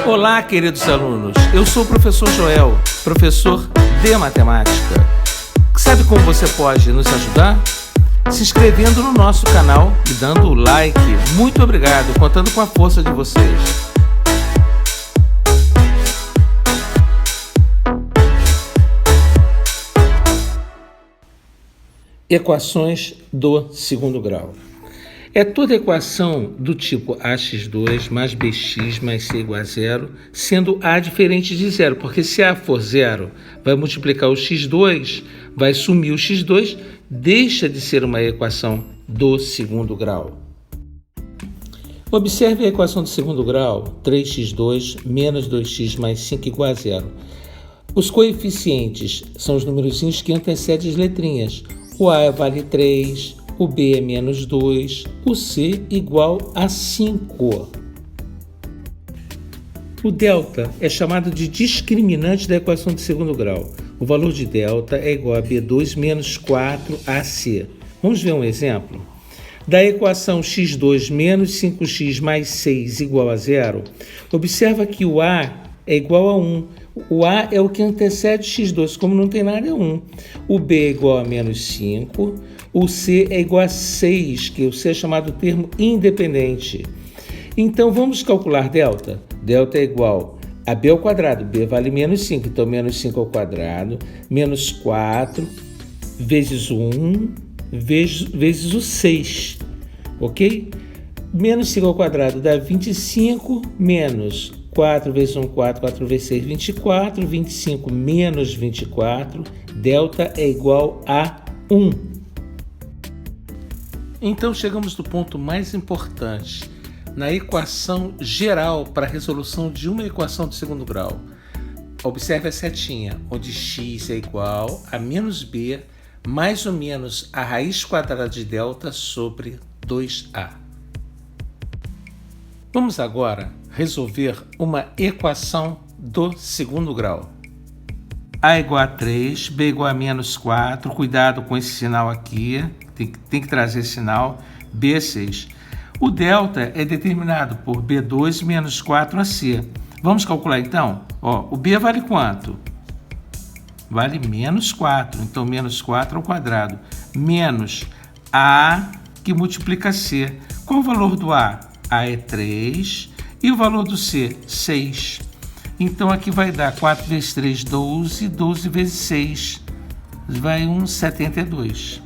Olá, queridos alunos. Eu sou o professor Joel, professor de matemática. Sabe como você pode nos ajudar? Se inscrevendo no nosso canal e dando o like. Muito obrigado, contando com a força de vocês. Equações do segundo grau. É toda equação do tipo ax2 mais bx mais c igual a zero, sendo a diferente de zero, porque se a for zero, vai multiplicar o x2, vai sumir o x2, deixa de ser uma equação do segundo grau. Observe a equação do segundo grau, 3x2 menos 2x mais 5 igual a zero. Os coeficientes são os numerozinhos que antecedem as letrinhas. O a vale 3, o b é menos 2, o c igual a 5. O delta é chamado de discriminante da equação de segundo grau. O valor de delta é igual a b2 menos 4ac. Vamos ver um exemplo? Da equação x2 menos 5x mais 6 igual a zero, observa que o a é igual a 1. O a é o que antecede x2, como não tem nada, é 1. O b é igual a menos 5. O c é igual a 6, que o c é chamado termo independente. Então, vamos calcular delta. Delta é igual a b ao quadrado. B vale menos 5, então menos 5 ao quadrado, menos 4, vezes o 1, vezes o 6, ok? Menos 5 ao quadrado dá 25, menos 4 vezes 1, 4, 4 vezes 6, 24, 25 menos 24, delta é igual a 1. Então chegamos no ponto mais importante, na equação geral para a resolução de uma equação de segundo grau. Observe a setinha, onde x é igual a menos b mais ou menos a raiz quadrada de delta sobre 2a. Vamos agora resolver uma equação do segundo grau. A igual a 3, b igual a menos 4, cuidado com esse sinal aqui, tem que trazer sinal, b é 6. O delta é determinado por b2 menos 4ac. Vamos calcular então? O b vale quanto? Vale menos 4, então menos 4 ao quadrado, menos a que multiplica c. Qual o valor do a? A é 3 e o valor do c, 6. Então aqui vai dar 4 vezes 3, 12, 12 vezes 6, vai 72.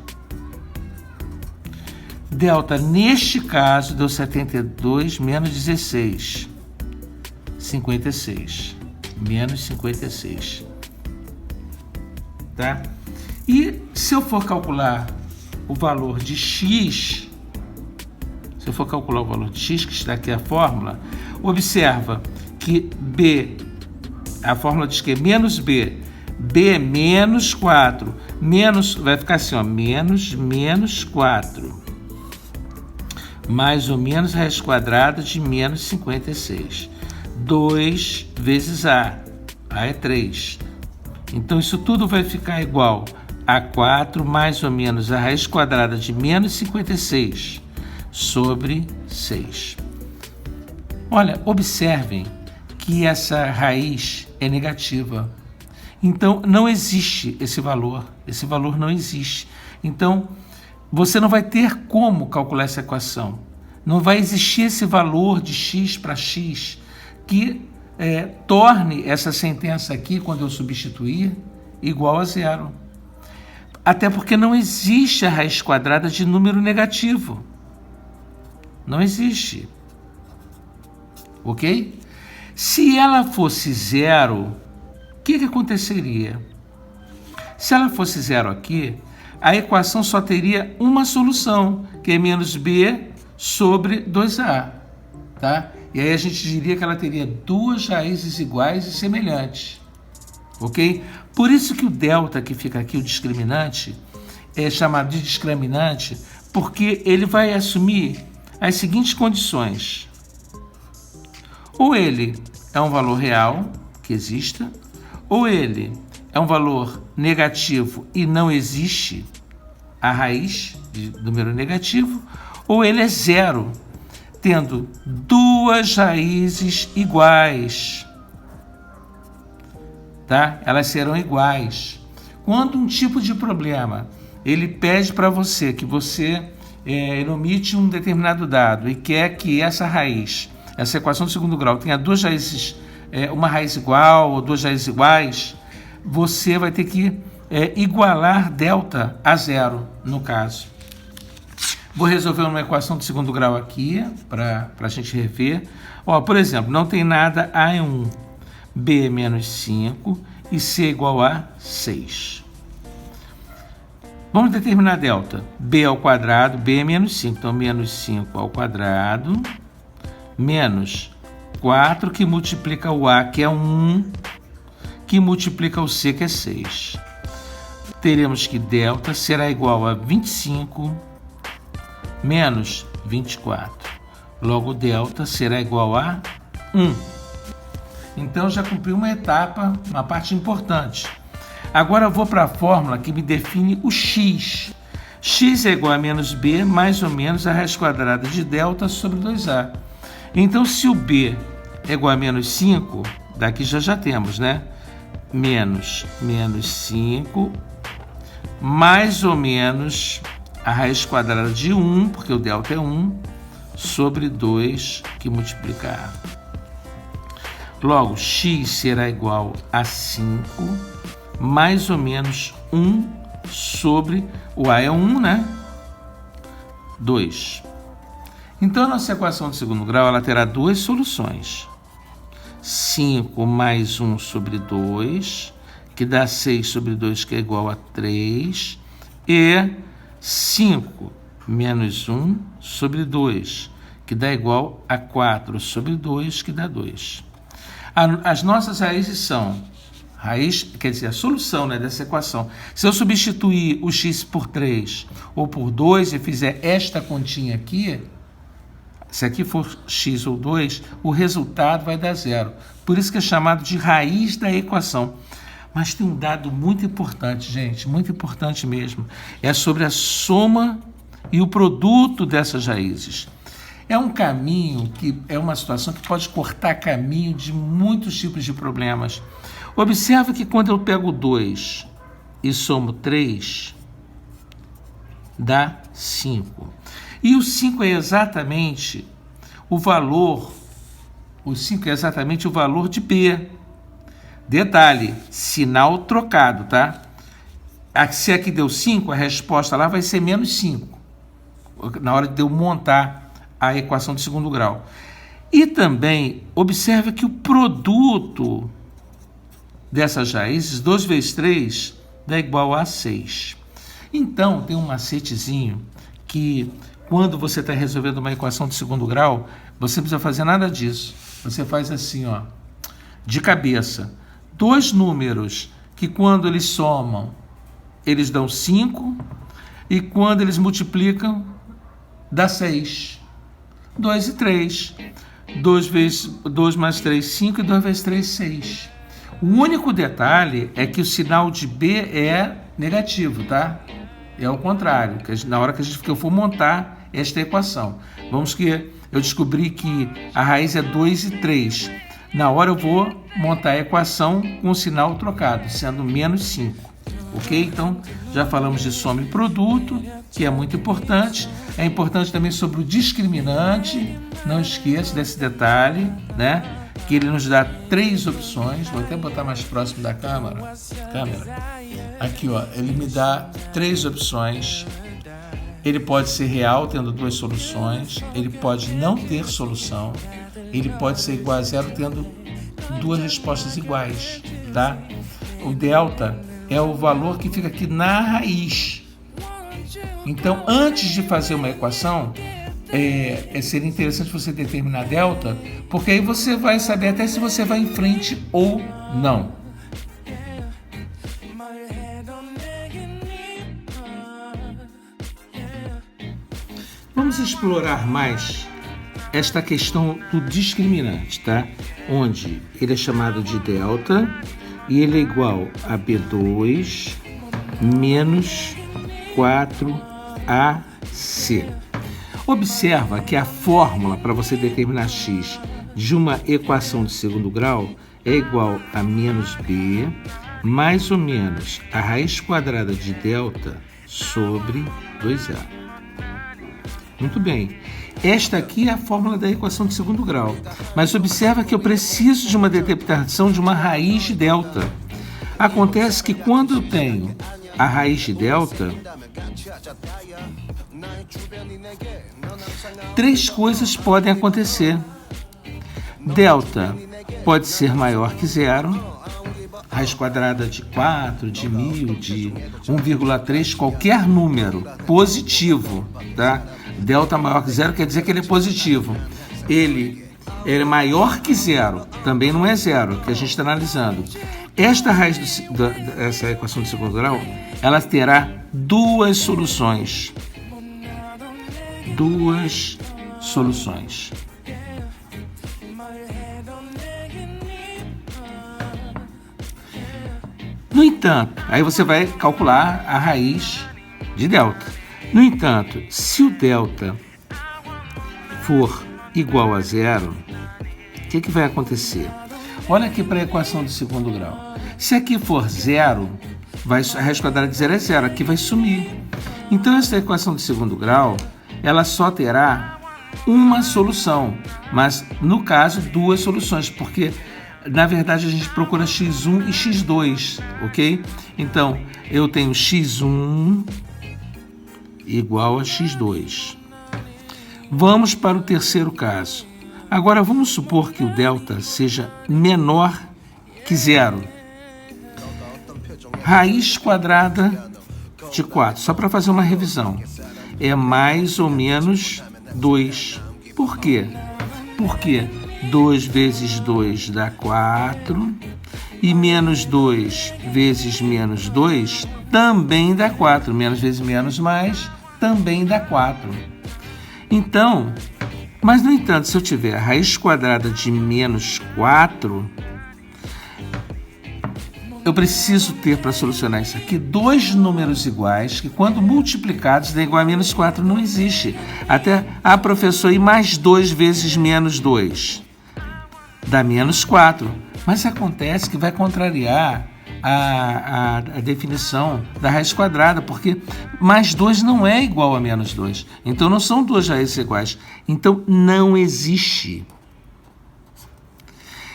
Delta, neste caso, deu 72 menos 16, 56, menos 56. Tá? E se eu for calcular o valor de x, que está aqui a fórmula, observa que b, a fórmula diz que é menos b, b é menos 4, menos, vai ficar assim, menos 4, mais ou menos a raiz quadrada de menos 56. 2 vezes a é 3. Então, isso tudo vai ficar igual a 4 mais ou menos a raiz quadrada de menos 56 sobre 6. Olha, observem que essa raiz é negativa. Então, não existe esse valor não existe. Então, você não vai ter como calcular essa equação. Não vai existir esse valor de x para x que torne essa sentença aqui, quando eu substituir, igual a zero. Até porque não existe a raiz quadrada de número negativo. Não existe. Ok? Se ela fosse zero, o que aconteceria? Se ela fosse zero aqui, a equação só teria uma solução, que é menos b sobre 2a. Tá? E aí a gente diria que ela teria duas raízes iguais e semelhantes. Ok? Por isso que o delta que fica aqui, o discriminante, é chamado de discriminante, porque ele vai assumir as seguintes condições. Ou ele é um valor real, que exista, ou ele é um valor negativo e não existe a raiz de número negativo, ou ele é zero. tendo duas raízes iguais, tá? Elas serão iguais. Quando um tipo de problema, ele pede para você que você enomite um determinado dado e quer que essa raiz, essa equação do segundo grau, tenha duas raízes, uma raiz igual ou duas raízes iguais, você vai ter que igualar delta a zero, no caso. Vou resolver uma equação do segundo grau aqui, para a gente rever. Ó, por exemplo, não tem nada, A é 1, B é menos 5 e C é igual a 6. Vamos determinar delta. B ao quadrado, B é menos 5, então menos 5 ao quadrado, menos 4 que multiplica o A, que é 1, que multiplica o C, que é 6. Teremos que delta será igual a 25 menos 24. Logo, delta será igual a 1. Então, já cumpri uma etapa, uma parte importante. Agora eu vou para a fórmula que me define o x. X é igual a menos b, mais ou menos a raiz quadrada de delta sobre 2a. Então, se o b é igual a menos 5, daqui já temos, né? Menos 5, mais ou menos a raiz quadrada de 1, porque o delta é 1, sobre 2 que multiplica a. Logo, x será igual a 5, mais ou menos 1 sobre, o a é 1, né? 2. Então, a nossa equação de segundo grau, ela terá duas soluções. 5 mais 1 sobre 2, que dá 6 sobre 2, que é igual a 3, e 5 menos 1 sobre 2, que dá igual a 4 sobre 2, que dá 2. As nossas raízes são, quer dizer, a solução, né, dessa equação. Se eu substituir o x por 3 ou por 2 e fizer esta continha aqui, se aqui for x ou 2, o resultado vai dar zero. Por isso que é chamado de raiz da equação. Mas tem um dado muito importante, gente, muito importante mesmo. É sobre a soma e o produto dessas raízes. É um caminho é uma situação que pode cortar caminho de muitos tipos de problemas. Observa que quando eu pego 2 e somo 3, dá 5. E o 5 é exatamente o valor, de B. Detalhe, sinal trocado, tá? Se aqui deu 5, a resposta lá vai ser menos 5, na hora de eu montar a equação de segundo grau. E também, observa que o produto dessas raízes, 2 vezes 3, dá igual a 6. Então, tem um macetezinho que, quando você está resolvendo uma equação de segundo grau, você não precisa fazer nada disso. Você faz assim, ó, de cabeça. Dois números que, quando eles somam, eles dão 5, e quando eles multiplicam, dá 6. 2 e 3. 2 mais 3, 5, e 2 vezes 3, 6. O único detalhe é que o sinal de B é negativo, tá? É o contrário, na hora que eu for montar esta equação. Vamos que eu descobri que a raiz é 2 e 3. Na hora eu vou montar a equação com o sinal trocado, sendo menos 5. Ok? Então, já falamos de soma e produto, que é muito importante. É importante também sobre o discriminante. Não esqueça desse detalhe, né? Que ele nos dá 3 opções. Vou até botar mais próximo da câmera. Aqui, ó. Ele me dá 3 opções. Ele pode ser real, tendo 2 soluções. Ele pode não ter solução. Ele pode ser igual a zero, tendo 2 respostas iguais, tá? O delta é o valor que fica aqui na raiz. Então, antes de fazer uma equação, seria interessante você determinar delta, porque aí você vai saber até se você vai em frente ou não. Vamos explorar mais esta questão do discriminante, tá? Onde ele é chamado de delta e ele é igual a B2 menos 4AC. Observa que a fórmula para você determinar x de uma equação de segundo grau é igual a menos b mais ou menos a raiz quadrada de delta sobre 2a. Muito bem. Esta aqui é a fórmula da equação de segundo grau. Mas observa que eu preciso de uma determinação de uma raiz de delta. Acontece que quando eu tenho a raiz de delta, três coisas podem acontecer. Delta pode ser maior que zero, raiz quadrada de 4, de 1000, de 1,3, qualquer número positivo, tá? Delta maior que zero quer dizer que ele é positivo. Ele é maior que zero, também não é zero, que a gente está analisando. Esta raiz dessa equação de segundo grau, ela terá duas soluções. Duas soluções. No entanto, aí você vai calcular a raiz de delta. No entanto, se o delta for igual a zero, o que vai acontecer? Olha aqui para a equação de segundo grau. Se aqui for zero, a raiz quadrada de zero é zero, aqui vai sumir. Então, essa equação de segundo grau, ela só terá uma solução, mas, no caso, duas soluções, porque, na verdade, a gente procura x1 e x2, ok? Então, eu tenho x1 igual a x2. Vamos para o terceiro caso. Agora, vamos supor que o delta seja menor que zero. Raiz quadrada de 4, só para fazer uma revisão, é mais ou menos 2. Por quê? Porque 2 vezes 2 dá 4 e menos 2 vezes menos 2 também dá 4. Menos vezes menos mais também dá 4. Então, mas no entanto, se eu tiver a raiz quadrada de menos 4, eu preciso ter para solucionar isso aqui dois números iguais que, quando multiplicados, dá igual a menos 4. Não existe. Até, professor, e mais 2 vezes menos 2? Dá menos 4. Mas acontece que vai contrariar a definição da raiz quadrada, porque mais 2 não é igual a menos 2. Então, não são duas raízes iguais. Então, não existe.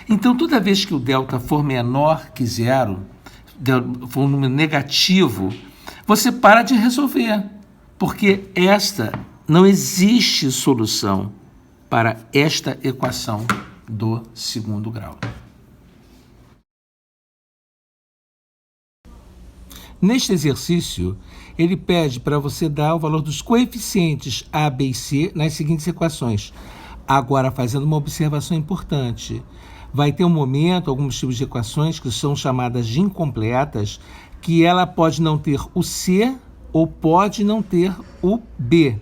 Então, toda vez que o delta for menor que zero, for um número negativo, você para de resolver, porque não existe solução para esta equação do segundo grau. Neste exercício, ele pede para você dar o valor dos coeficientes A, B e C nas seguintes equações. Agora, fazendo uma observação importante, vai ter um momento, alguns tipos de equações que são chamadas de incompletas, que ela pode não ter o C ou pode não ter o B.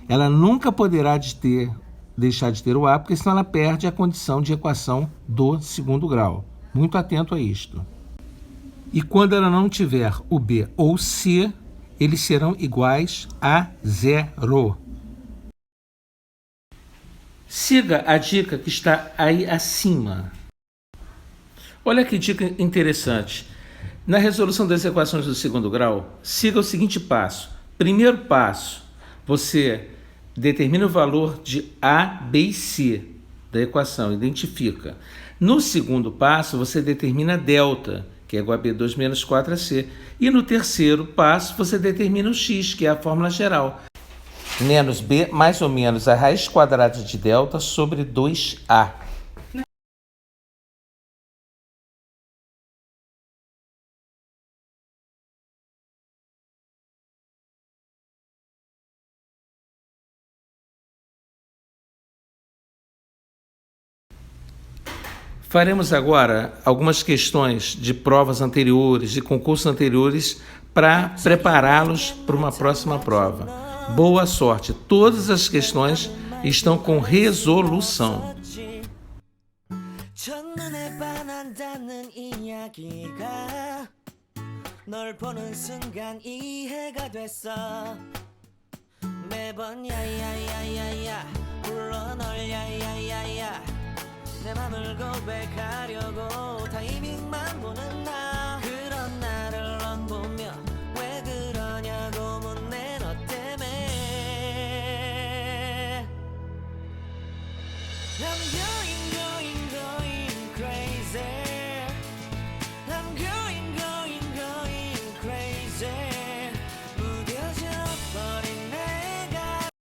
Ela nunca poderá deixar de ter o A, porque senão ela perde a condição de equação do segundo grau. Muito atento a isto. E quando ela não tiver o B ou o C, eles serão iguais a zero. Siga a dica que está aí acima. Olha que dica interessante. Na resolução das equações do segundo grau, siga o seguinte passo. Primeiro passo, você determina o valor de A, B e C da equação, identifica. No segundo passo, você determina delta, que é igual a B2 menos 4AC. E no terceiro passo, você determina o x, que é a fórmula geral. Menos b, mais ou menos a raiz quadrada de delta sobre 2a. Faremos agora algumas questões de provas anteriores, de concursos anteriores, para prepará-los para uma próxima prova. Boa sorte! Todas as questões estão com resolução. 널 보는 순간 이해가 됐어. 매번 야야야야야 불러 널 야야야야 내 맘을 고백하려고 타이밍만 보는 나 그런 나를 넌 보며 왜 그러냐고 묻네 너 때문에 I'm yours